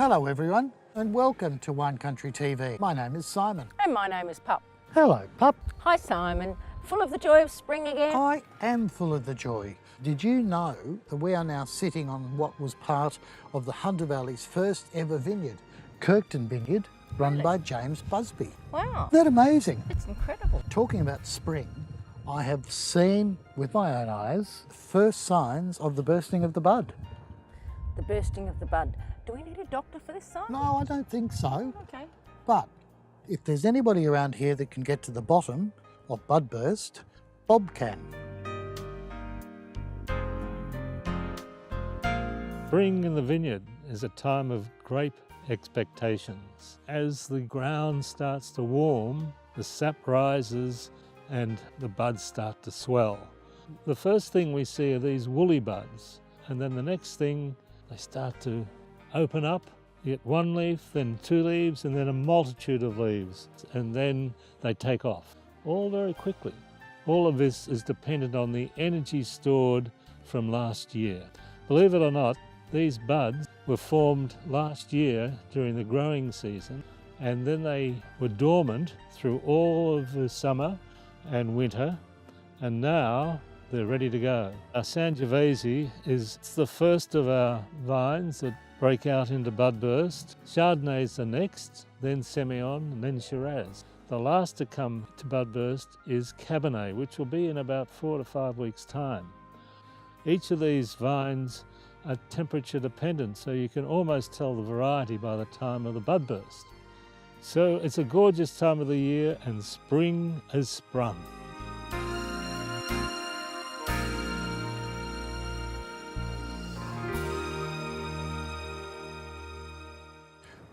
Hello everyone and welcome to Wine Country TV. My name is Simon. And my name is Pup. Hello Pup. Hi Simon. Full of the joy of spring again? I am full of the joy. Did you know that we are now sitting on what was part of the Hunter Valley's first ever vineyard, Kirkton Vineyard, run by James Busby. Wow. Isn't that amazing? It's incredible. Talking about spring, I have seen with my own eyes the first signs of the bursting of the bud. The bursting of the bud. Do we need a doctor for this, Simon? No, I don't think so. Okay. But if there's anybody around here that can get to the bottom of bud burst, Bob can. Spring in the vineyard is a time of grape expectations. As the ground starts to warm, the sap rises and the buds start to swell. The first thing we see are these woolly buds, and then the next thing, they start to open up. You get one leaf, then two leaves, and then a multitude of leaves, and then they take off, all very quickly. All of this is dependent on the energy stored from last year. Believe it or not, these buds were formed last year during the growing season, and then they were dormant through all of the summer and winter, and now they're ready to go. Our Sangiovese is the first of our vines that break out into bud burst. Chardonnays are next, then Semillon, and then Shiraz. The last to come to bud burst is Cabernet, which will be in about 4 to 5 weeks' time. Each of these vines are temperature dependent, so you can almost tell the variety by the time of the bud burst. So it's a gorgeous time of the year, and spring has sprung.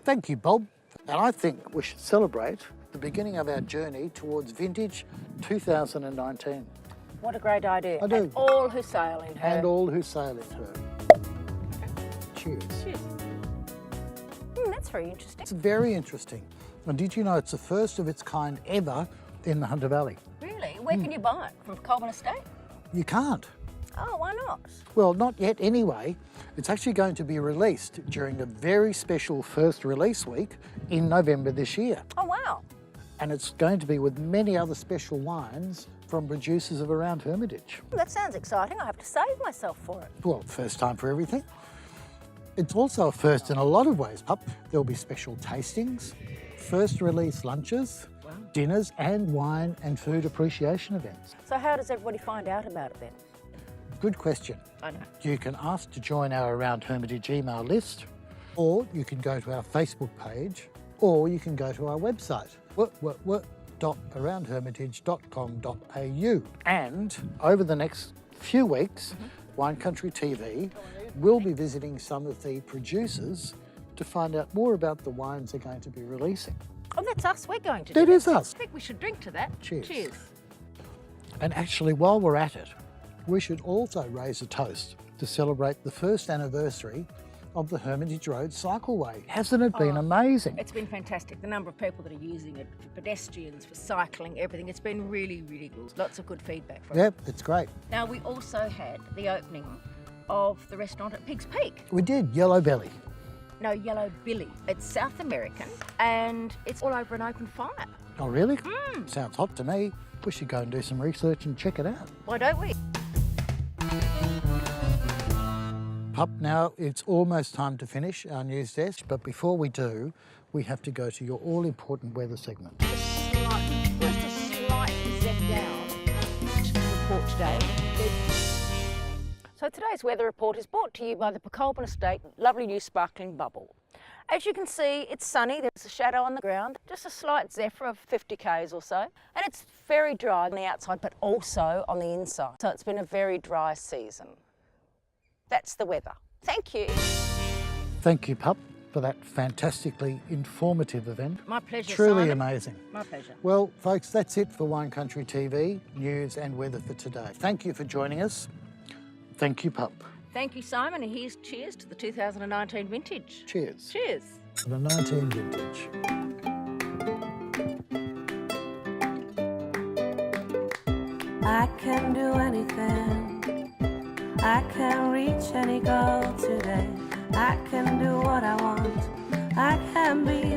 Thank you, Bob. And I think we should celebrate the beginning of our journey towards vintage 2019. What a great idea. I do. And all who sail in her. And all who sail in her. Cheers. Cheers. That's very interesting. It's very interesting. And did you know it's the first of its kind ever in the Hunter Valley? Really? Where can you buy it? From Colburn Estate? You can't. Oh, why not? Well, not yet anyway. It's actually going to be released during a very special first release week in November this year. Oh, wow. And it's going to be with many other special wines from producers of around Hermitage. That sounds exciting. I have to save myself for it. Well, first time for everything. It's also a first in a lot of ways, Pup. There'll be special tastings, first release lunches, dinners, and wine and food appreciation events. So how does everybody find out about it then? Good question. I know. You can ask to join our Around Hermitage email list, or you can go to our Facebook page, or you can go to our website, aroundhermitage.com.au. And over the next few weeks, Wine Country TV will be visiting some of the producers to find out more about the wines they're going to be releasing. Oh, that's us. We're going to do That is us. I think we should drink to that. Cheers. Cheers. And actually, while we're at it, we should also raise a toast to celebrate the first anniversary of the Hermitage Road Cycleway. Hasn't it been amazing? It's been fantastic. The number of people that are using it, for pedestrians, for cycling, everything. It's been really, really good. Lots of good feedback from it. Yep, it's great. Now, we also had the opening of the restaurant at Pig's Peak. We did Yellow Belly. No, Yellow Billy. It's South American and it's all over an open fire. Oh, really? Sounds hot to me. We should go and do some research and check it out. Why don't we? Pup, now it's almost time to finish our news desk, but before we do, we have to go to your all-important weather segment. Just a slight zip down to the report today. So today's weather report is brought to you by the Colburn Estate lovely new sparkling bubble. As you can see, it's sunny, there's a shadow on the ground, just a slight zephyr of 50 k's or so, and it's very dry on the outside but also on the inside. So it's been a very dry season. That's the weather. Thank you. Thank you, Pup, for that fantastically informative event. My pleasure, Truly Simon. amazing. My pleasure. Well, folks, that's it for Wine Country TV, news and weather for today. Thank you for joining us. Thank you, Pup. Thank you, Simon, and here's cheers to the 2019 vintage. Cheers. Cheers. The 19 vintage. I can do anything. I can reach any goal today. I can do what I want. I can be